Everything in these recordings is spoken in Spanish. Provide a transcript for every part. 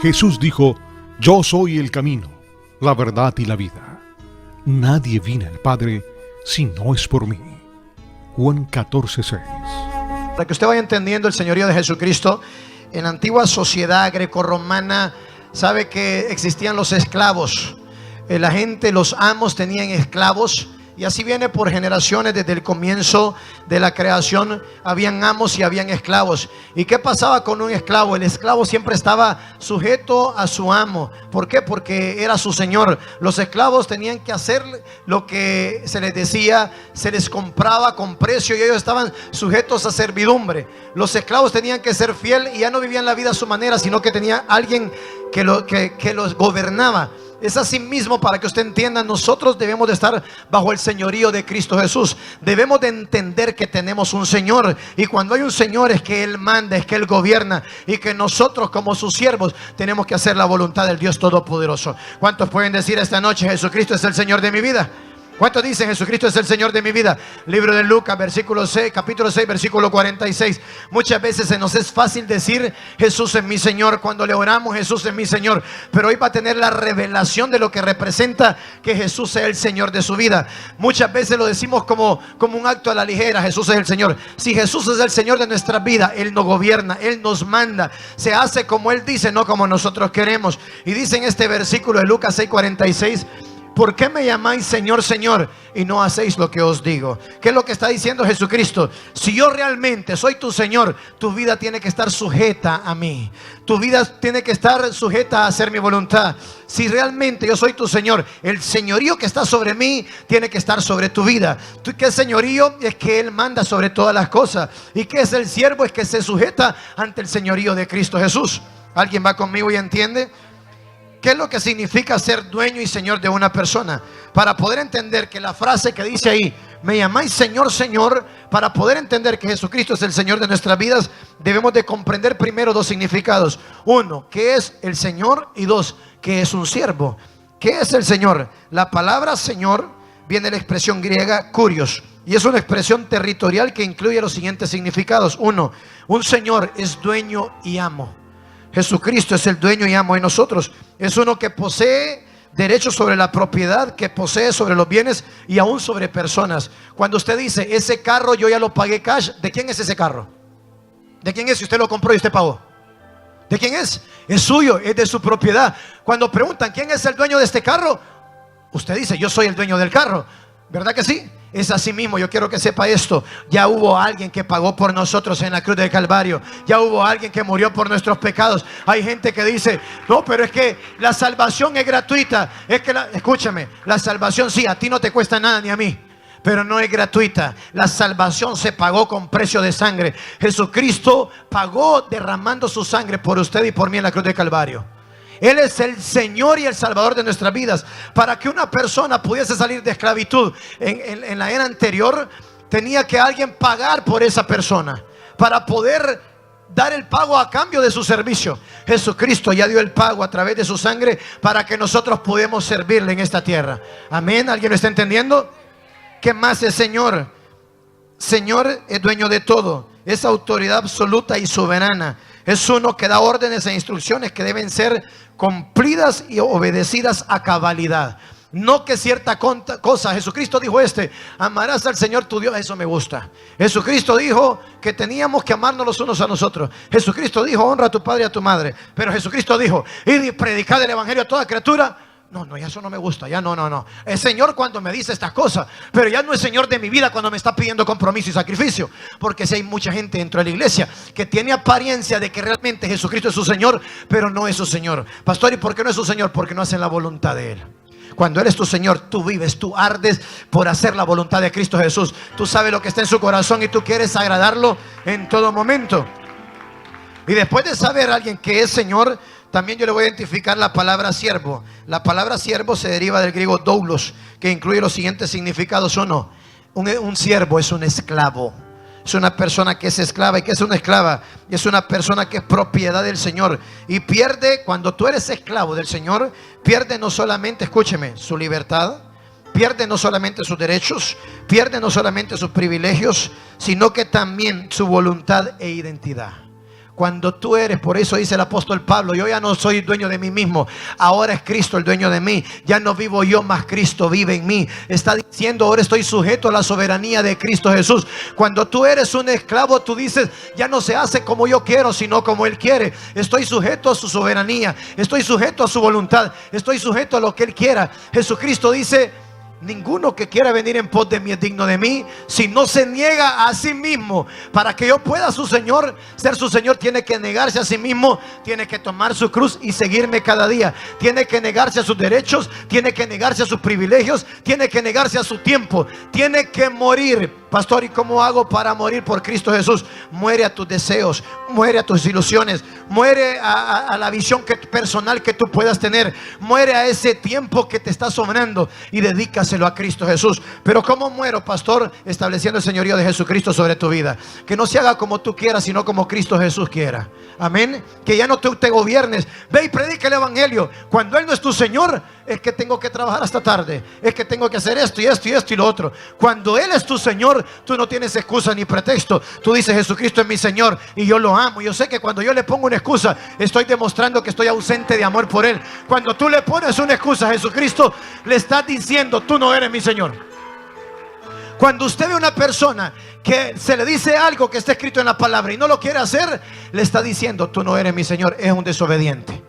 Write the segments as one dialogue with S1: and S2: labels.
S1: Jesús dijo: yo soy el camino, la verdad y la vida. Nadie viene al Padre si no es por mí. Juan 14:6.
S2: Para que usted vaya entendiendo el señorío de Jesucristo, en la antigua sociedad grecorromana, sabe que existían los esclavos. La gente, los amos tenían esclavos. Y así viene por generaciones. Desde el comienzo de la creación habían amos y habían esclavos. ¿Y qué pasaba con un esclavo? El esclavo siempre estaba sujeto a su amo. ¿Por qué? Porque era su señor. Los esclavos tenían que hacer lo que se les decía, se les compraba con precio y ellos estaban sujetos a servidumbre. Los esclavos tenían que ser fiel y ya no vivían la vida a su manera, sino que tenía alguien que los gobernaba. Es así mismo, para que usted entienda, nosotros debemos de estar bajo el señorío de Cristo Jesús. Debemos de entender que tenemos un Señor, y cuando hay un Señor es que Él manda, es que Él gobierna, y que nosotros como sus siervos tenemos que hacer la voluntad del Dios Todopoderoso. ¿Cuántos pueden decir esta noche: Jesucristo es el Señor de mi vida? ¿Cuántos dicen: Jesucristo es el Señor de mi vida? Libro de Lucas, capítulo 6, versículo 46. Muchas veces se nos es fácil decir: Jesús es mi Señor. Cuando le oramos: Jesús es mi Señor. Pero hoy va a tener la revelación de lo que representa que Jesús sea el Señor de su vida. Muchas veces lo decimos como un acto a la ligera: Jesús es el Señor. Si Jesús es el Señor de nuestra vida, Él nos gobierna, Él nos manda. Se hace como Él dice, no como nosotros queremos. Y dice en este versículo de Lucas 6, 46: ¿por qué me llamáis Señor, Señor, y no hacéis lo que os digo? ¿Qué es lo que está diciendo Jesucristo? Si yo realmente soy tu Señor, tu vida tiene que estar sujeta a mí. Tu vida tiene que estar sujeta a hacer mi voluntad. Si realmente yo soy tu Señor, el señorío que está sobre mí tiene que estar sobre tu vida. ¿Qué señorío? Es que Él manda sobre todas las cosas. ¿Y qué es el siervo? Es que se sujeta ante el señorío de Cristo Jesús. ¿Alguien va conmigo y entiende? ¿Qué es lo que significa ser dueño y señor de una persona? Para poder entender que la frase que dice ahí: me llamáis Señor, Señor, para poder entender que Jesucristo es el Señor de nuestras vidas, debemos de comprender primero dos significados. Uno, ¿qué es el Señor? Y dos, ¿qué es un siervo? ¿Qué es el Señor? La palabra Señor viene de la expresión griega kurios, y es una expresión territorial que incluye los siguientes significados. Uno, un Señor es dueño y amo. Jesucristo es el dueño y amo de nosotros. Es uno que posee derechos sobre la propiedad, que posee sobre los bienes y aún sobre personas. Cuando usted dice: ese carro yo ya lo pagué cash, ¿de quién es ese carro? ¿De quién es si usted lo compró y usted pagó? ¿De quién es? Es suyo, es de su propiedad. Cuando preguntan: ¿quién es el dueño de este carro? Usted dice: yo soy el dueño del carro. ¿Verdad que sí? Es así mismo. Yo quiero que sepa esto: ya hubo alguien que pagó por nosotros en la cruz del Calvario. Ya hubo alguien que murió por nuestros pecados. Hay gente que dice: no, pero es que la salvación es gratuita. Es que escúchame, la salvación sí, a ti no te cuesta nada ni a mí, pero no es gratuita. La salvación se pagó con precio de sangre. Jesucristo pagó derramando su sangre por usted y por mí en la cruz del Calvario. Él es el Señor y el Salvador de nuestras vidas. Para que una persona pudiese salir de esclavitud en la era anterior, tenía que alguien pagar por esa persona para poder dar el pago a cambio de su servicio. Jesucristo ya dio el pago a través de su sangre para que nosotros podamos servirle en esta tierra. Amén. ¿Alguien lo está entendiendo? ¿Qué más es Señor? Señor es dueño de todo. Es autoridad absoluta y soberana. Es uno que da órdenes e instrucciones que deben ser cumplidas y obedecidas a cabalidad. No que cierta cosa. Jesucristo dijo amarás al Señor tu Dios. Eso me gusta. Jesucristo dijo que teníamos que amarnos los unos a nosotros. Jesucristo dijo: honra a tu padre y a tu madre. Pero Jesucristo dijo: id y predicad el evangelio a toda criatura. No, ya eso no me gusta. Ya no. Es Señor cuando me dice estas cosas, pero ya no es Señor de mi vida cuando me está pidiendo compromiso y sacrificio. Porque si hay mucha gente dentro de la iglesia que tiene apariencia de que realmente Jesucristo es su Señor, pero no es su Señor. Pastor, ¿y por qué no es su Señor? Porque no hacen la voluntad de Él. Cuando Él es tu Señor, tú vives, tú ardes por hacer la voluntad de Cristo Jesús. Tú sabes lo que está en su corazón y tú quieres agradarlo en todo momento. Y después de saber a alguien que es Señor, también yo le voy a identificar la palabra siervo. La palabra siervo se deriva del griego doulos, que incluye los siguientes significados. Uno, un siervo es un esclavo. Es una persona que es esclava. ¿Y qué es una esclava? Es una persona que es propiedad del Señor. Y pierde, cuando tú eres esclavo del Señor, pierde no solamente, escúcheme, su libertad, pierde no solamente sus derechos, pierde no solamente sus privilegios, sino que también su voluntad e identidad. Cuando tú eres, por eso dice el apóstol Pablo, yo ya no soy dueño de mí mismo, ahora es Cristo el dueño de mí. Ya no vivo yo, más Cristo vive en mí. Está diciendo, ahora estoy sujeto a la soberanía de Cristo Jesús. Cuando tú eres un esclavo, tú dices, ya no se hace como yo quiero, sino como Él quiere. Estoy sujeto a su soberanía, estoy sujeto a su voluntad, estoy sujeto a lo que Él quiera. Jesucristo dice, ninguno que quiera venir en pos de mí es digno de mí, si no se niega a sí mismo. Para que yo pueda ser su Señor, tiene que negarse a sí mismo, tiene que tomar su cruz y seguirme cada día. Tiene que negarse a sus derechos, tiene que negarse a sus privilegios, tiene que negarse a su tiempo, tiene que morir. Pastor, ¿y cómo hago para morir por Cristo Jesús? Muere a tus deseos, muere a tus ilusiones, muere a la visión personal que tú puedas tener, muere a ese tiempo que te está sobrando y dedícaselo a Cristo Jesús. Pero ¿cómo muero, pastor? Estableciendo el señorío de Jesucristo sobre tu vida. Que no se haga como tú quieras, sino como Cristo Jesús quiera. Amén. Que ya no tú te gobiernes. Ve y predica el evangelio. Cuando Él no es tu Señor, es que tengo que trabajar hasta tarde, es que tengo que hacer esto y esto y esto y lo otro. Cuando Él es tu Señor, tú no tienes excusa ni pretexto. Tú dices, Jesucristo es mi Señor y yo lo amo. Yo sé que cuando yo le pongo una excusa, estoy demostrando que estoy ausente de amor por Él. Cuando tú le pones una excusa a Jesucristo, le estás diciendo, tú no eres mi Señor. Cuando usted ve a una persona que se le dice algo que está escrito en la palabra y no lo quiere hacer, le está diciendo, tú no eres mi Señor. Es un desobediente.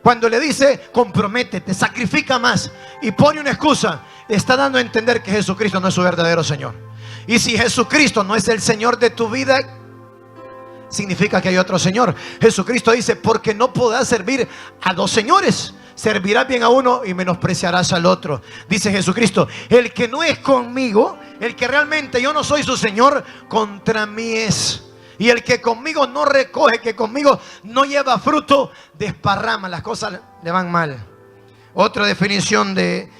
S2: Cuando le dice, comprométete, sacrifica más y pone una excusa, le está dando a entender que Jesucristo no es su verdadero Señor. Y si Jesucristo no es el Señor de tu vida, significa que hay otro Señor. Jesucristo dice, porque no podrás servir a dos señores. Servirás bien a uno y menospreciarás al otro. Dice Jesucristo, el que no es conmigo, el que realmente yo no soy su Señor, contra mí es. Y el que conmigo no recoge, que conmigo no lleva fruto, desparrama, las cosas le van mal. Otra definición de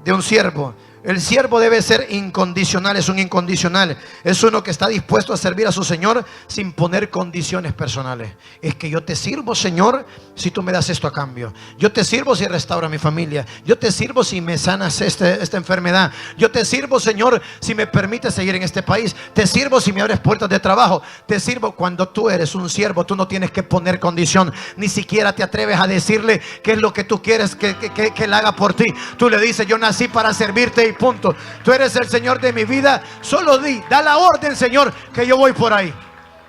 S2: un siervo: el siervo debe ser incondicional, es un incondicional. Es uno que está dispuesto a servir a su Señor sin poner condiciones personales. Es que yo te sirvo, Señor, si tú me das esto a cambio. Yo te sirvo si restauras mi familia. Yo te sirvo si me sanas esta enfermedad. Yo te sirvo, Señor, si me permites seguir en este país. Te sirvo si me abres puertas de trabajo. Te sirvo. Cuando tú eres un siervo, tú no tienes que poner condición. Ni siquiera te atreves a decirle qué es lo que tú quieres que Él haga por ti. Tú le dices, yo nací para servirte y punto. Tú eres el Señor de mi vida. Solo da la orden, Señor, que yo voy por ahí.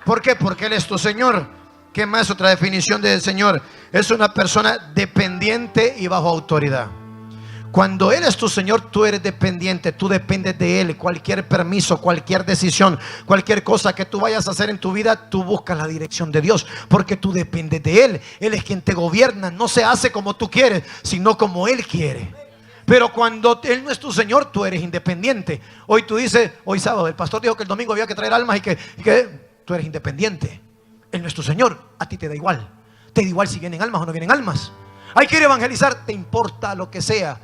S2: ¿Por qué? Porque Él es tu Señor. ¿Qué más? Otra definición del Señor: es una persona dependiente y bajo autoridad. Cuando Él es tu Señor, tú eres dependiente, tú dependes de Él. Cualquier permiso, cualquier decisión, cualquier cosa que tú vayas a hacer en tu vida, tú buscas la dirección de Dios, porque tú dependes de Él. Él es quien te gobierna. No se hace como tú quieres, sino como Él quiere. Pero cuando Él no es tu Señor, tú eres independiente. Hoy tú dices, hoy sábado, el pastor dijo que el domingo había que traer almas y que tú eres independiente. Él no es tu Señor, a ti te da igual. Te da igual si vienen almas o no vienen almas. Hay que ir a evangelizar, te importa lo que sea.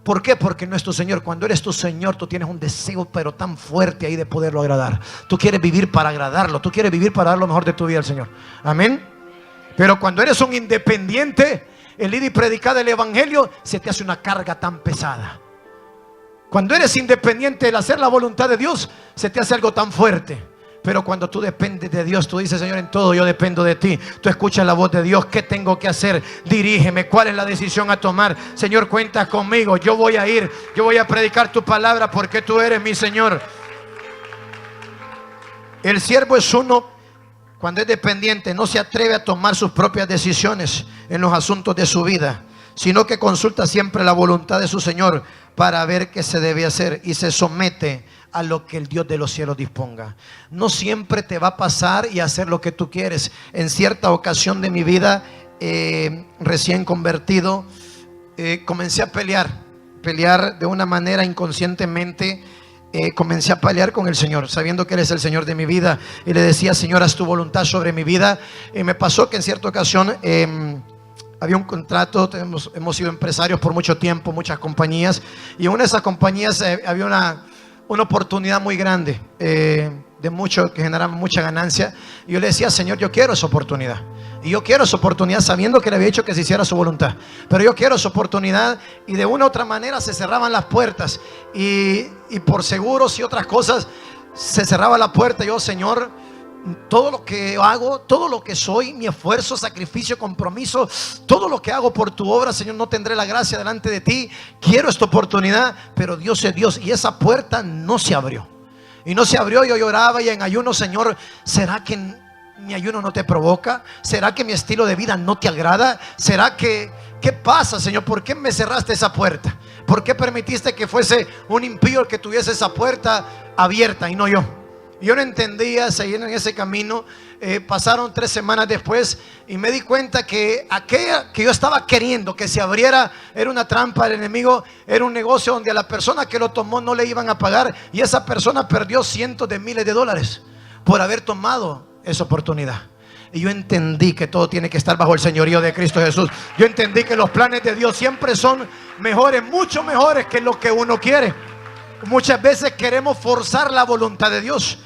S2: ¿Por qué? Porque no es tu Señor. Cuando eres tu Señor, tú tienes un deseo pero tan fuerte ahí de poderlo agradar. Tú quieres vivir para agradarlo, tú quieres vivir para dar lo mejor de tu vida al Señor. Amén. Pero cuando eres un independiente, el ir y predicar el evangelio se te hace una carga tan pesada. Cuando eres independiente, el hacer la voluntad de Dios se te hace algo tan fuerte. Pero cuando tú dependes de Dios, tú dices, Señor, en todo yo dependo de ti. Tú escuchas la voz de Dios. ¿Qué tengo que hacer? Dirígeme. ¿Cuál es la decisión a tomar? Señor, cuenta conmigo. Yo voy a ir. Yo voy a predicar tu palabra porque tú eres mi Señor. El siervo es uno, cuando es dependiente, no se atreve a tomar sus propias decisiones en los asuntos de su vida, sino que consulta siempre la voluntad de su Señor para ver qué se debe hacer y se somete a lo que el Dios de los cielos disponga. No siempre te va a pasar y hacer lo que tú quieres. En cierta ocasión de mi vida, recién convertido, comencé a pelear de una manera inconscientemente. Comencé a pelear con el Señor, sabiendo que Él es el Señor de mi vida, y le decía, Señor, haz tu voluntad sobre mi vida. Y me pasó que en cierta ocasión había un contrato. Hemos sido empresarios por mucho tiempo, muchas compañías, y en una de esas compañías había una oportunidad muy grande, de mucho, que generaba mucha ganancia. Y yo le decía, Señor, yo quiero esa oportunidad. Y yo quiero esa oportunidad, sabiendo que le había dicho que se hiciera su voluntad. Pero yo quiero esa oportunidad. Y de una u otra manera se cerraban las puertas. Y por seguros y otras cosas se cerraba la puerta. Yo, Señor, todo lo que hago, todo lo que soy, mi esfuerzo, sacrificio, compromiso, todo lo que hago por tu obra, Señor, no tendré la gracia delante de ti. Quiero esta oportunidad, pero Dios es Dios y esa puerta no se abrió. Y no se abrió, yo lloraba y en ayuno, Señor, ¿será que mi ayuno no te provoca? ¿Será que mi estilo de vida no te agrada? ¿Será que, qué pasa, Señor? ¿Por qué me cerraste esa puerta? ¿Por qué permitiste que fuese un impío el que tuviese esa puerta abierta y no yo? Yo no entendía, seguir en ese camino. Pasaron 3 semanas después y me di cuenta que aquella que yo estaba queriendo que se abriera era una trampa del enemigo. Era un negocio donde a la persona que lo tomó no le iban a pagar, y esa persona perdió cientos de miles de dólares por haber tomado esa oportunidad. Y yo entendí que todo tiene que estar bajo el señorío de Cristo Jesús. Yo entendí que los planes de Dios siempre son mejores, mucho mejores que lo que uno quiere. Muchas veces queremos forzar la voluntad de Dios.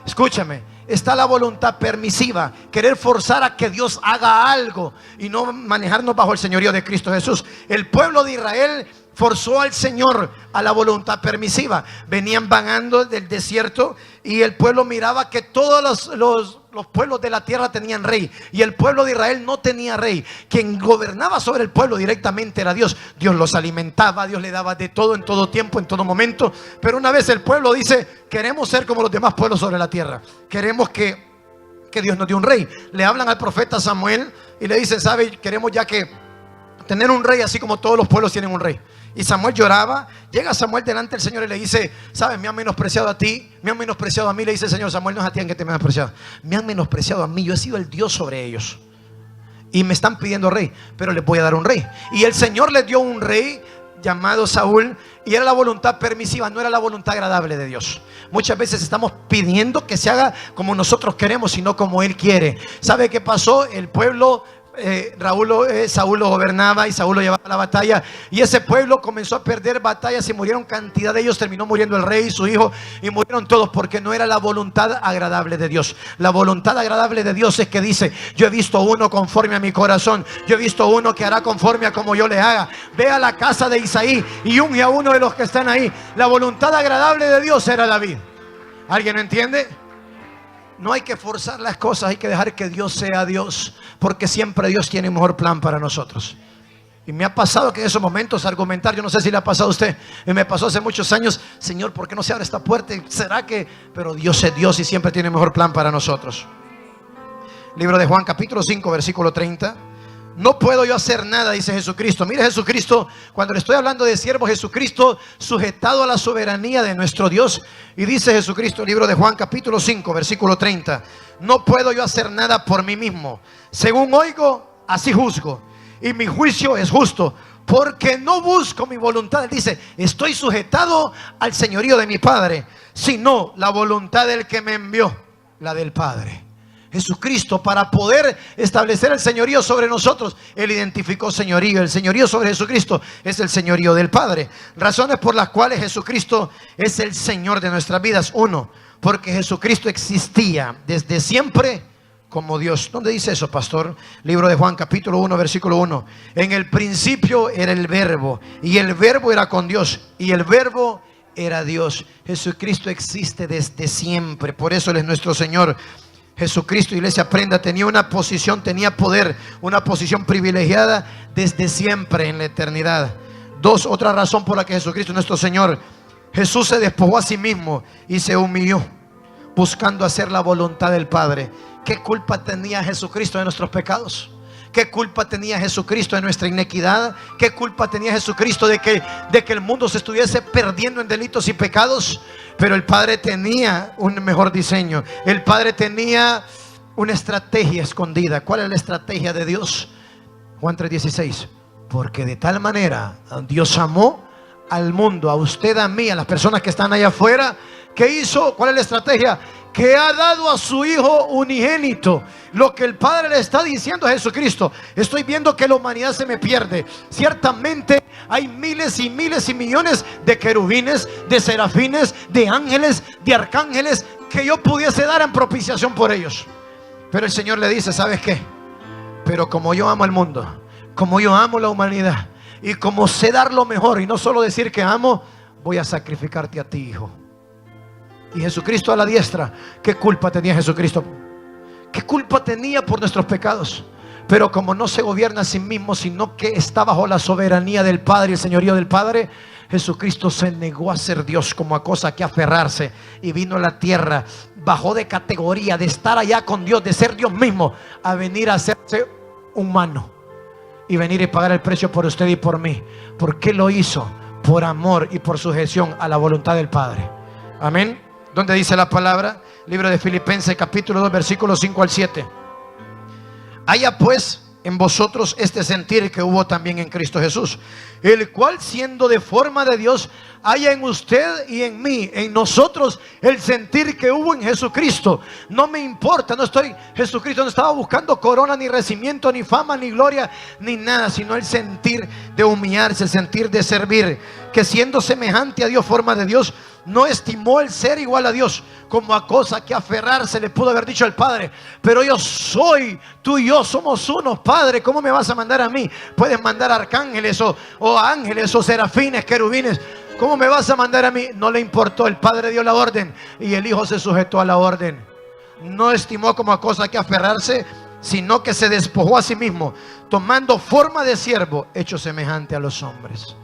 S2: Escúchame, está la voluntad permisiva, querer forzar a que Dios haga algo y no manejarnos bajo el señorío de Cristo Jesús. El pueblo de Israel forzó al Señor a la voluntad permisiva. Venían vagando del desierto y el pueblo miraba que todos los pueblos de la tierra tenían rey, y el pueblo de Israel no tenía rey. Quien gobernaba sobre el pueblo directamente era Dios. Dios los alimentaba, Dios le daba de todo en todo tiempo, en todo momento. Pero una vez el pueblo dice: queremos ser como los demás pueblos sobre la tierra, queremos que Dios nos dé un rey. Le hablan al profeta Samuel y le dicen: ¿sabe? Queremos ya que tener un rey así como todos los pueblos tienen un rey. Y Samuel lloraba. Llega Samuel delante del Señor y le dice: ¿sabes? Me han menospreciado a ti, me han menospreciado a mí. Le dice el Señor: Samuel, no es a ti en que te me han menospreciado, me han menospreciado a mí. Yo he sido el Dios sobre ellos y me están pidiendo rey, pero les voy a dar un rey. Y el Señor les dio un rey llamado Saúl, y era la voluntad permisiva, no era la voluntad agradable de Dios. Muchas veces estamos pidiendo que se haga como nosotros queremos, sino como Él quiere. ¿Sabe qué pasó? El pueblo, Saúl lo gobernaba y Saúl lo llevaba a la batalla, y ese pueblo comenzó a perder batallas y murieron cantidad de ellos. Terminó muriendo el rey y su hijo, y murieron todos porque no era la voluntad agradable de Dios. La voluntad agradable de Dios es que dice: yo he visto uno conforme a mi corazón, yo he visto uno que hará conforme a como yo le haga. Ve a la casa de Isaí y unge a uno de los que están ahí. La voluntad agradable de Dios era David. ¿Alguien no entiende? No hay que forzar las cosas, hay que dejar que Dios sea Dios, porque siempre Dios tiene un mejor plan para nosotros. Y me ha pasado que en esos momentos argumentar, yo no sé si le ha pasado a usted, y me pasó hace muchos años: Señor, ¿por qué no se abre esta puerta? ¿Será que? Pero Dios es Dios y siempre tiene un mejor plan para nosotros. Libro de Juan capítulo 5 versículo 30. No puedo yo hacer nada, dice Jesucristo. Mire, Jesucristo, cuando le estoy hablando de siervo, Jesucristo sujetado a la soberanía de nuestro Dios. Y dice Jesucristo, libro de Juan capítulo 5 versículo 30: no puedo yo hacer nada por mí mismo. Según oigo, así juzgo, y mi juicio es justo, porque no busco mi voluntad. Él dice: estoy sujetado al señorío de mi Padre, sino la voluntad del que me envió, la del Padre. Jesucristo, para poder establecer el señorío sobre nosotros, Él identificó señorío. El señorío sobre Jesucristo es el señorío del Padre. Razones por las cuales Jesucristo es el Señor de nuestras vidas. 1, porque Jesucristo existía desde siempre como Dios. ¿Dónde dice eso, pastor? Libro de Juan capítulo 1 versículo 1. En el principio era el Verbo, y el Verbo era con Dios, y el Verbo era Dios. Jesucristo existe desde siempre, por eso Él es nuestro Señor. Jesucristo, iglesia, aprenda, tenía una posición, tenía poder, una posición privilegiada desde siempre en la eternidad. 2, otra razón por la que Jesucristo es nuestro Señor: Jesús se despojó a sí mismo y se humilló, buscando hacer la voluntad del Padre. ¿Qué culpa tenía Jesucristo de nuestros pecados? ¿Qué culpa tenía Jesucristo de nuestra inequidad? ¿Qué culpa tenía Jesucristo de que el mundo se estuviese perdiendo en delitos y pecados? Pero el Padre tenía un mejor diseño. El Padre tenía una estrategia escondida. ¿Cuál es la estrategia de Dios? Juan 3:16. Porque de tal manera Dios amó al mundo, a usted, a mí, a las personas que están allá afuera. ¿Qué hizo? ¿Cuál es la estrategia? Que ha dado a su Hijo unigénito. Lo que el Padre le está diciendo a Jesucristo: estoy viendo que la humanidad se me pierde. Ciertamente hay miles y miles y millones de querubines, de serafines, de ángeles, de arcángeles que yo pudiese dar en propiciación por ellos. Pero el Señor le dice: ¿sabes qué? Pero como yo amo al mundo, como yo amo la humanidad, y como sé dar lo mejor y no solo decir que amo, voy a sacrificarte a ti, hijo. y Jesucristo a la diestra. ¿Qué culpa tenía Jesucristo? ¿Qué culpa tenía por nuestros pecados? Pero como no se gobierna a sí mismo, sino que está bajo la soberanía del Padre y el señorío del Padre, Jesucristo se negó a ser Dios como a cosa que aferrarse, y vino a la tierra, bajó de categoría, de estar allá con Dios, de ser Dios mismo, a venir a hacerse humano y venir y pagar el precio por usted y por mí. ¿Por qué lo hizo? Por amor y por sujeción a la voluntad del Padre. Amén. ¿Dónde dice la palabra? Libro de Filipenses capítulo 2 versículos 5 al 7. Haya pues en vosotros este sentir que hubo también en Cristo Jesús, el cual siendo de forma de Dios, haya en usted y en mí, en nosotros, el sentir que hubo en Jesucristo. No me importa, Jesucristo no estaba buscando corona, ni recibimiento, ni fama, ni gloria, ni nada, sino el sentir de humillarse, el sentir de servir, que siendo semejante a Dios, forma de Dios, no estimó el ser igual a Dios como a cosa que aferrarse. Le pudo haber dicho al Padre: pero yo soy, tú y yo somos unos, Padre, ¿cómo me vas a mandar a mí? Puedes mandar arcángeles o ángeles o serafines, querubines, ¿cómo me vas a mandar a mí? No le importó. El Padre dio la orden y el Hijo se sujetó a la orden. No estimó como a cosa que aferrarse, sino que se despojó a sí mismo, tomando forma de siervo, hecho semejante a los hombres.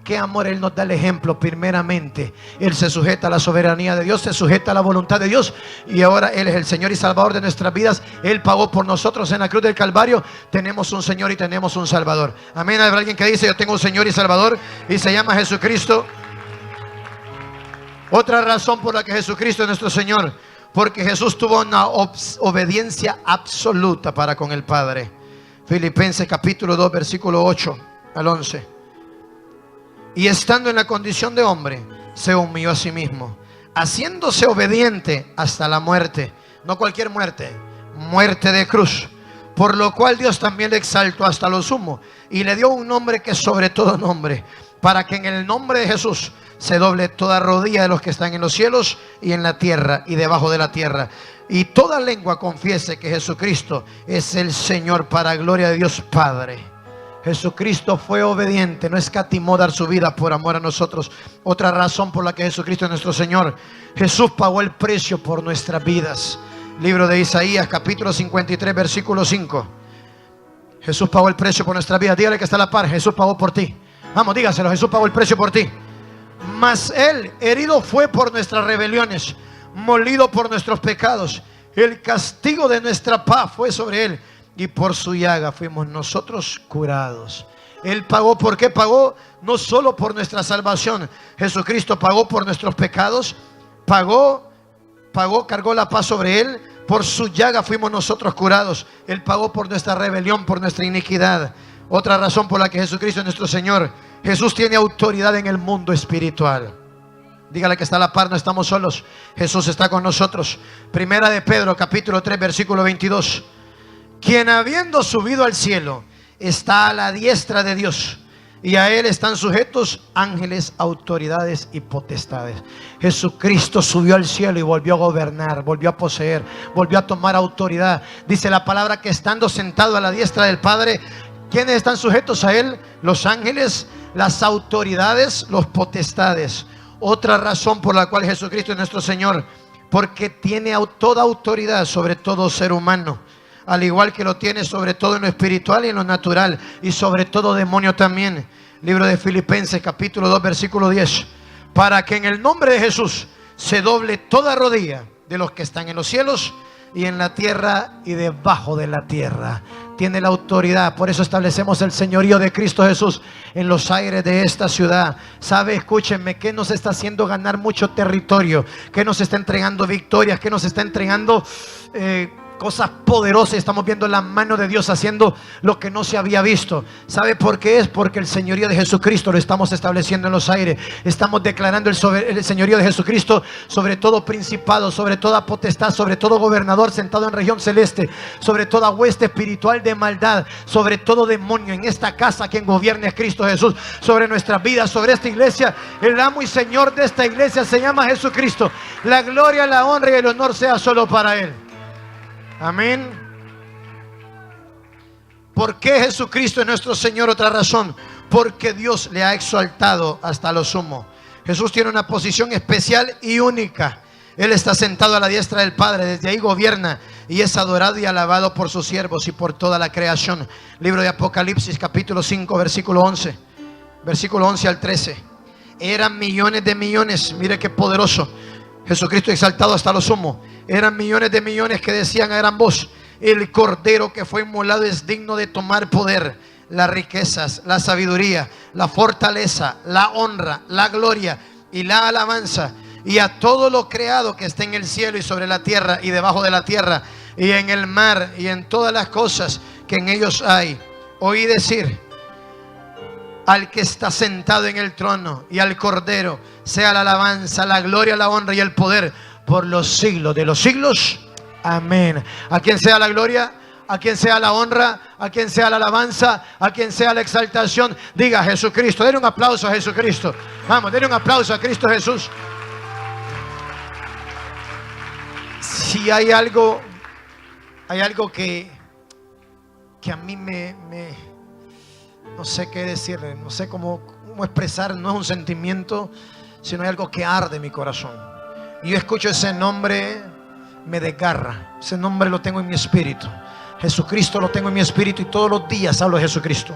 S2: Qué amor. Él nos da el ejemplo. Primeramente, Él se sujeta a la soberanía de Dios, se sujeta a la voluntad de Dios, y ahora Él es el Señor y Salvador de nuestras vidas. Él pagó por nosotros en la cruz del Calvario. Tenemos un Señor y tenemos un Salvador. Amén. Hay alguien que dice: yo tengo un Señor y Salvador, y se llama Jesucristo. Otra razón por la que Jesucristo es nuestro Señor: porque Jesús tuvo una obediencia absoluta para con el Padre. Filipenses capítulo 2 versículo 8 al 11. Y estando en la condición de hombre, se humilló a sí mismo, haciéndose obediente hasta la muerte. No cualquier muerte, muerte de cruz. Por lo cual Dios también le exaltó hasta lo sumo, y le dio un nombre que es sobre todo nombre, para que en el nombre de Jesús se doble toda rodilla de los que están en los cielos y en la tierra y debajo de la tierra, y toda lengua confiese que Jesucristo es el Señor, para gloria de Dios Padre. Jesucristo fue obediente, no escatimó dar su vida por amor a nosotros. Otra razón por la que Jesucristo es nuestro Señor: Jesús pagó el precio por nuestras vidas. Libro de Isaías capítulo 53 versículo 5. Jesús pagó el precio por nuestras vidas. Dígale que está a la par: Jesús pagó por ti. Vamos, dígaselo: Jesús pagó el precio por ti. Mas Él herido fue por nuestras rebeliones, molido por nuestros pecados. El castigo de nuestra paz fue sobre Él, y por su llaga fuimos nosotros curados. Él pagó. ¿Por qué pagó? No solo por nuestra salvación. Jesucristo pagó por nuestros pecados. Pagó, cargó la paz sobre Él. Por su llaga fuimos nosotros curados. Él pagó por nuestra rebelión, por nuestra iniquidad. Otra razón por la que Jesucristo es nuestro Señor: Jesús tiene autoridad en el mundo espiritual. Dígale que está a la par, no estamos solos. Jesús está con nosotros. Primera de Pedro capítulo 3 versículo 22. Quien habiendo subido al cielo está a la diestra de Dios, y a Él están sujetos ángeles, autoridades y potestades. Jesucristo subió al cielo y volvió a gobernar, volvió a poseer, volvió a tomar autoridad. Dice la palabra que estando sentado a la diestra del Padre, ¿quiénes están sujetos a Él? Los ángeles, las autoridades, los potestades. Otra razón por la cual Jesucristo es nuestro Señor: porque tiene toda autoridad sobre todo ser humano, al igual que lo tiene sobre todo en lo espiritual y en lo natural, y sobre todo demonio también. Libro de Filipenses capítulo 2 versículo 10. Para que en el nombre de Jesús se doble toda rodilla de los que están en los cielos y en la tierra y debajo de la tierra. Tiene la autoridad. Por eso establecemos el señorío de Cristo Jesús en los aires de esta ciudad. ¿Sabe? Escúchenme, que nos está haciendo ganar mucho territorio, que nos está entregando victorias, que nos está entregando cosas poderosas. Estamos viendo la mano de Dios haciendo lo que no se había visto. ¿Sabe por qué es? Porque el señorío de Jesucristo lo estamos estableciendo en los aires. Estamos declarando el señorío de Jesucristo sobre todo principado, sobre toda potestad, sobre todo gobernador sentado en región celeste, sobre toda hueste espiritual de maldad, sobre todo demonio. En esta casa quien gobierna es Cristo Jesús. Sobre nuestras vidas, sobre esta iglesia, el amo y Señor de esta iglesia se llama Jesucristo. La gloria, la honra y el honor sea solo para Él. Amén. ¿Por qué Jesucristo es nuestro Señor? Otra razón: porque Dios le ha exaltado hasta lo sumo. Jesús tiene una posición especial y única. Él está sentado a la diestra del Padre, desde ahí gobierna y es adorado y alabado por sus siervos y por toda la creación. Libro de Apocalipsis, capítulo 5, versículo 11. Versículo 11 al 13. Eran millones de millones, mire qué poderoso. Jesucristo exaltado hasta lo sumo. Eran millones de millones que decían a gran voz: el Cordero que fue inmolado es digno de tomar poder, las riquezas, la sabiduría, la fortaleza, la honra, la gloria y la alabanza. Y a todo lo creado que está en el cielo y sobre la tierra y debajo de la tierra y en el mar y en todas las cosas que en ellos hay. Oí decir al que está sentado en el trono y al Cordero sea la alabanza, la gloria, la honra y el poder por los siglos de los siglos. Amén. A quien sea la gloria, a quien sea la honra, a quien sea la alabanza, a quien sea la exaltación. Diga Jesucristo. Denle un aplauso a Jesucristo. Vamos, denle un aplauso a Cristo Jesús. Si hay algo que a mí no sé qué decirle, no sé cómo expresar, no es un sentimiento, sino hay algo que arde en mi corazón. Y yo escucho ese nombre, me desgarra. Ese nombre lo tengo en mi espíritu. Jesucristo lo tengo en mi espíritu y todos los días hablo de Jesucristo.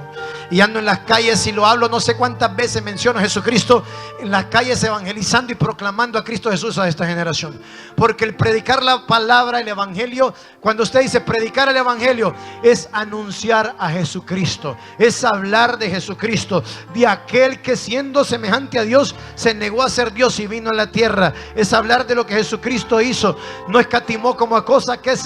S2: Y ando en las calles y lo hablo, no sé cuántas veces menciono a Jesucristo en las calles, evangelizando y proclamando a Cristo Jesús a esta generación. Porque el predicar la palabra, el evangelio, cuando usted dice predicar el evangelio, es anunciar a Jesucristo, es hablar de Jesucristo, de aquel que siendo semejante a Dios se negó a ser Dios y vino a la tierra. Es hablar de lo que Jesucristo hizo, no escatimó como a cosa que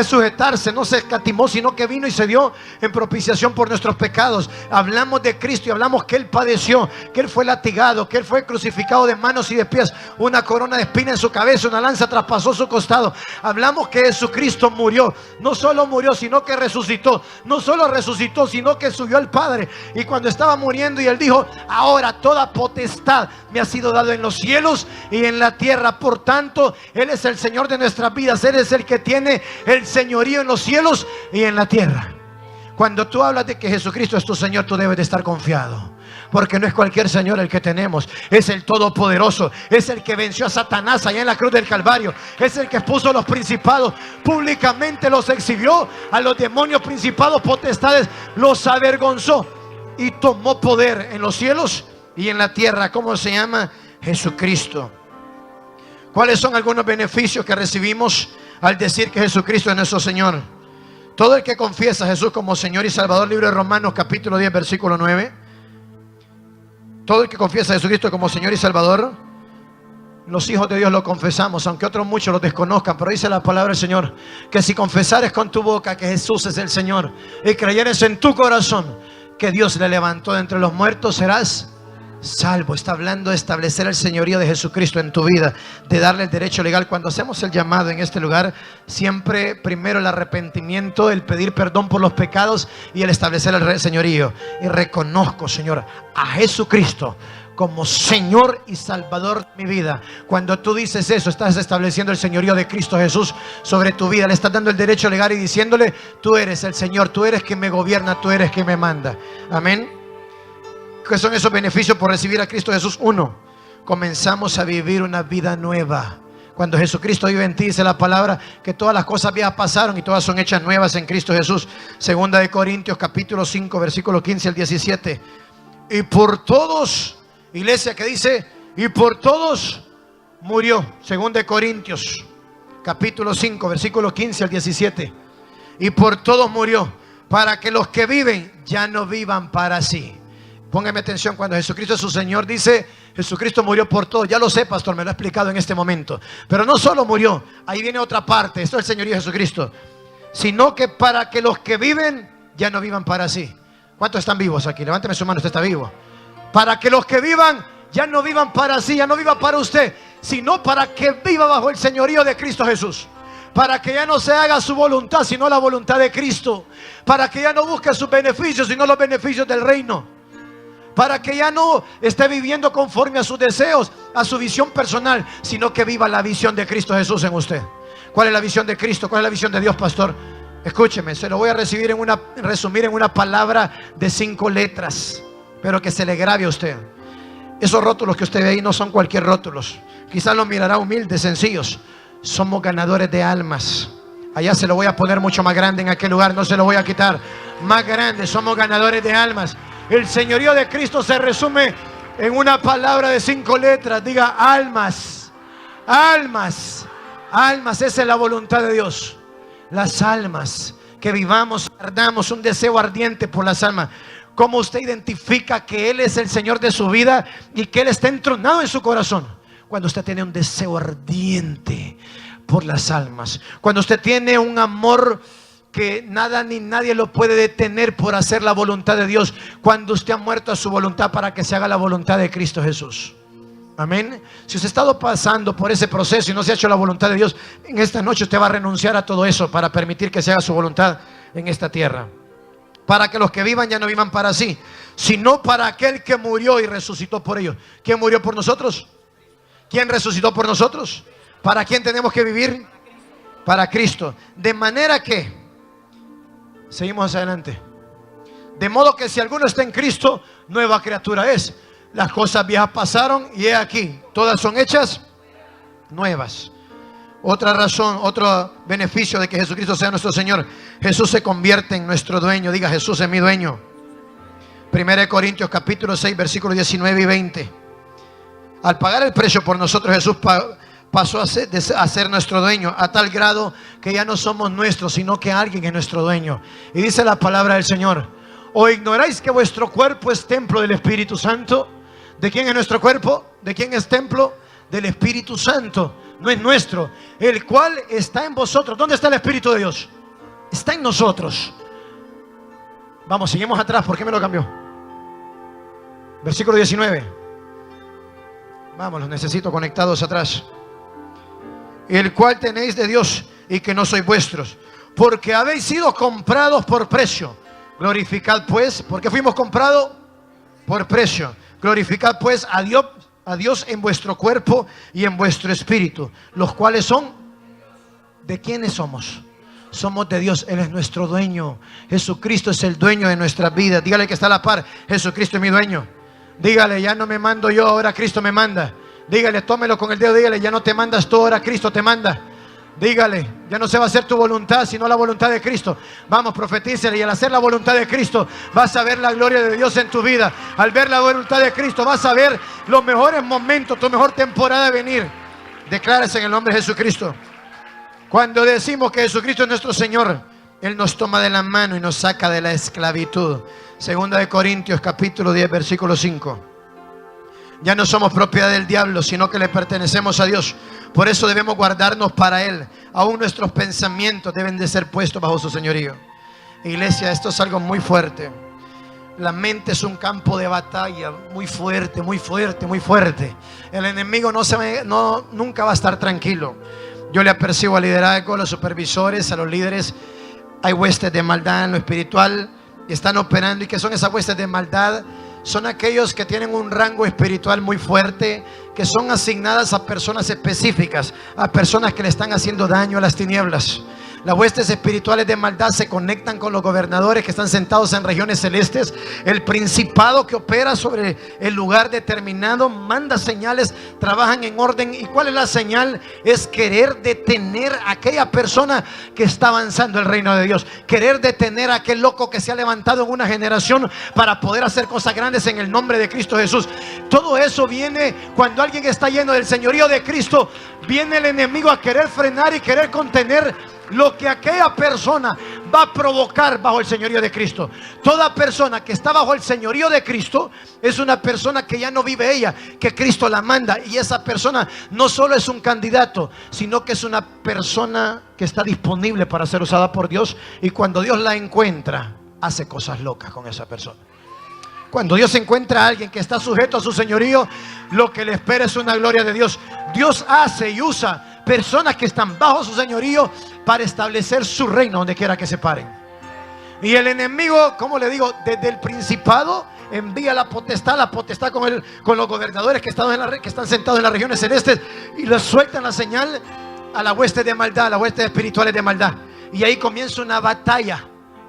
S2: sujetarse, no se escatimó, sino que vino y se dio en propiciación por nuestros pecados. Hablamos de Cristo y hablamos que Él padeció, que Él fue latigado, que Él fue crucificado de manos y de pies, una corona de espina en su cabeza, una lanza traspasó su costado. Hablamos que Jesucristo murió, no solo murió, sino que resucitó. No solo resucitó, sino que subió al Padre. Y cuando estaba muriendo, y Él dijo: ahora toda potestad me ha sido dado en los cielos y en la tierra. Por tanto, Él es el Señor de nuestras vidas. Él es el que tiene el señorío en los cielos y en la tierra. Cuando tú hablas de que Jesucristo es tu Señor, tú debes de estar confiado, porque no es cualquier Señor el que tenemos, es el Todopoderoso, es el que venció a Satanás allá en la cruz del Calvario, es el que expuso a los principados, públicamente los exhibió, a los demonios, principados, potestades, los avergonzó y tomó poder en los cielos y en la tierra. ¿Cómo se llama? Jesucristo. ¿Cuáles son algunos beneficios que recibimos al decir que Jesucristo es nuestro Señor? Todo el que confiesa a Jesús como Señor y Salvador, libro de Romanos capítulo 10 versículo 9. Todo el que confiesa a Jesucristo como Señor y Salvador, los hijos de Dios lo confesamos, aunque otros muchos lo desconozcan. Pero dice la palabra del Señor que si confesares con tu boca que Jesús es el Señor y creyeres en tu corazón que Dios le levantó de entre los muertos, serás salvo. Está hablando de establecer el señorío de Jesucristo en tu vida, de darle el derecho legal. Cuando hacemos el llamado en este lugar, siempre primero el arrepentimiento, el pedir perdón por los pecados y el establecer el señorío. Y reconozco, Señor, a Jesucristo como Señor y Salvador de mi vida. Cuando tú dices eso, estás estableciendo el señorío de Cristo Jesús sobre tu vida. Le estás dando el derecho legal y diciéndole: tú eres el Señor, tú eres quien me gobierna, tú eres quien me manda. Amén. ¿Qué son esos beneficios por recibir a Cristo Jesús? Uno, comenzamos a vivir una vida nueva. Cuando Jesucristo vive en ti, dice la palabra que todas las cosas viejas pasaron y todas son hechas nuevas en Cristo Jesús. Segunda de Corintios capítulo 5 versículo 15 al 17. Y por todos, iglesia, que dice, y por todos murió. Segunda de Corintios capítulo 5 versículo 15 al 17. Y por todos murió, para que los que viven ya no vivan para sí. Póngame atención, cuando Jesucristo es su Señor, dice: Jesucristo murió por todos. Ya lo sé, pastor, me lo ha explicado en este momento. Pero no solo murió, ahí viene otra parte. Esto es el señorío de Jesucristo. Sino que para que los que viven ya no vivan para sí. ¿Cuántos están vivos aquí? Levánteme su mano, usted está vivo. Para que los que vivan ya no vivan para sí, ya no viva para usted, sino para que viva bajo el señorío de Cristo Jesús. Para que ya no se haga su voluntad, sino la voluntad de Cristo. Para que ya no busque sus beneficios, sino los beneficios del reino. Para que ya no esté viviendo conforme a sus deseos, a su visión personal, sino que viva la visión de Cristo Jesús en usted. ¿Cuál es la visión de Cristo? ¿Cuál es la visión de Dios, pastor? Escúcheme, se lo voy a resumir en una palabra de 5 letras, pero que se le grabe a usted. Esos rótulos que usted ve ahí no son cualquier rótulos. Quizás los mirará humildes, sencillos. Somos ganadores de almas. Allá se lo voy a poner mucho más grande, en aquel lugar no se lo voy a quitar. Más grande, somos ganadores de almas. El señorío de Cristo se resume en una palabra de 5 letras. Diga almas. Almas. Almas, esa es la voluntad de Dios. Las almas, que vivamos, ardamos un deseo ardiente por las almas. ¿Cómo usted identifica que Él es el Señor de su vida y que Él está entronado en su corazón? Cuando usted tiene un deseo ardiente por las almas. Cuando usted tiene un amor que nada ni nadie lo puede detener por hacer la voluntad de Dios. Cuando usted ha muerto a su voluntad para que se haga la voluntad de Cristo Jesús. Amén. Si usted ha estado pasando por ese proceso y no se ha hecho la voluntad de Dios, en esta noche usted va a renunciar a todo eso para permitir que se haga su voluntad en esta tierra. Para que los que vivan ya no vivan para sí, sino para aquel que murió y resucitó por ellos. ¿Quién murió por nosotros? ¿Quién resucitó por nosotros? ¿Para quién tenemos que vivir? Para Cristo. De manera que, seguimos adelante. De modo que si alguno está en Cristo, nueva criatura es. Las cosas viejas pasaron y he aquí, todas son hechas nuevas. Otra razón, otro beneficio de que Jesucristo sea nuestro Señor. Jesús se convierte en nuestro dueño. Diga, Jesús es mi dueño. 1 Corintios capítulo 6, versículos 19 y 20. Al pagar el precio por nosotros, Jesús pasó a ser nuestro dueño, a tal grado que ya no somos nuestros, sino que alguien es nuestro dueño. Y dice la palabra del Señor: ¿o ignoráis que vuestro cuerpo es templo del Espíritu Santo? ¿De quién es nuestro cuerpo? ¿De quién es templo? Del Espíritu Santo. No es nuestro, el cual está en vosotros. ¿Dónde está el Espíritu de Dios? Está en nosotros. Vamos, seguimos atrás. ¿Por qué me lo cambió? Versículo 19. Vamos, los necesito conectados atrás. El cual tenéis de Dios y que no sois vuestros, porque habéis sido comprados por precio. Glorificad pues, ¿por qué fuimos comprados? Por precio. Glorificad pues a Dios en vuestro cuerpo y en vuestro espíritu, los cuales son, ¿de quiénes somos? Somos de Dios, Él es nuestro dueño. Jesucristo es el dueño de nuestra vida. Dígale que está a la par: Jesucristo es mi dueño. Dígale, ya no me mando yo, ahora Cristo me manda. Dígale, tómelo con el dedo, dígale, ya no te mandas tú, ahora Cristo te manda. Dígale, ya no se va a hacer tu voluntad, sino la voluntad de Cristo. Vamos, profetícele, y al hacer la voluntad de Cristo vas a ver la gloria de Dios en tu vida. Al ver la voluntad de Cristo vas a ver los mejores momentos, tu mejor temporada de venir. Declárese en el nombre de Jesucristo. Cuando decimos que Jesucristo es nuestro Señor, Él nos toma de la mano y nos saca de la esclavitud. Segunda de Corintios capítulo 10, versículo 5. Ya no somos propiedad del diablo, sino que le pertenecemos a Dios. Por eso debemos guardarnos para Él. Aún nuestros pensamientos deben de ser puestos bajo su señorío. Iglesia, esto es algo muy fuerte. La mente es un campo de batalla muy fuerte, muy fuerte, muy fuerte. El enemigo nunca va a estar tranquilo. Yo le apercibo al liderazgo, a los supervisores, a los líderes. Hay huestes de maldad en lo espiritual y están operando. ¿Y qué son esas huestes de maldad? Son aquellos que tienen un rango espiritual muy fuerte, que son asignadas a personas específicas, a personas que le están haciendo daño a las tinieblas. Las huestes espirituales de maldad se conectan con los gobernadores que están sentados en regiones celestes. El principado que opera sobre el lugar determinado manda señales, trabajan en orden. ¿Y cuál es la señal? Es querer detener a aquella persona que está avanzando el reino de Dios. Querer detener a aquel loco que se ha levantado en una generación para poder hacer cosas grandes en el nombre de Cristo Jesús. Todo eso viene cuando alguien está lleno del señorío de Cristo. Viene el enemigo a querer frenar y querer contener lo que aquella persona va a provocar bajo el señorío de Cristo. Toda persona que está bajo el señorío de Cristo es una persona que ya no vive ella, que Cristo la manda. Y esa persona no solo es un candidato, sino que es una persona que está disponible para ser usada por Dios. Y cuando Dios la encuentra, hace cosas locas con esa persona. Cuando Dios encuentra a alguien que está sujeto a su señorío, lo que le espera es una gloria de Dios. Dios hace y usa personas que están bajo su señorío para establecer su reino donde quiera que se paren. Y el enemigo, como le digo, desde el principado envía la potestad con los gobernadores que están sentados en las regiones celestes, y les sueltan la señal a la hueste de maldad, a las huestes espirituales de maldad. Y ahí comienza una batalla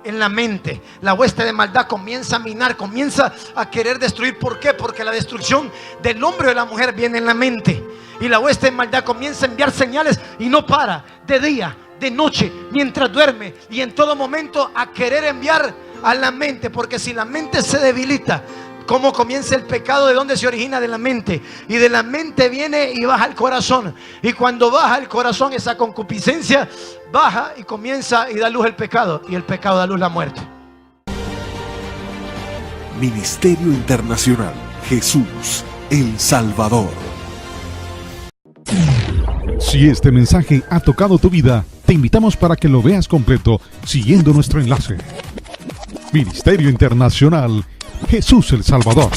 S2: en la mente. La hueste de maldad comienza a minar, comienza a querer destruir. ¿Por qué? Porque la destrucción del hombre o de la mujer viene en la mente. Y la hueste de maldad comienza a enviar señales y no para, de día, de noche, mientras duerme y en todo momento a querer enviar a la mente. Porque si la mente se debilita, ¿cómo comienza el pecado? ¿De dónde se origina? De la mente. Y de la mente viene y baja al corazón. Y cuando baja el corazón, esa concupiscencia baja y comienza y da luz el pecado. Y el pecado da luz la muerte.
S3: Ministerio Internacional Jesús el Salvador.
S1: Si este mensaje ha tocado tu vida, te invitamos para que lo veas completo siguiendo nuestro enlace. Ministerio Internacional Jesús el Salvador.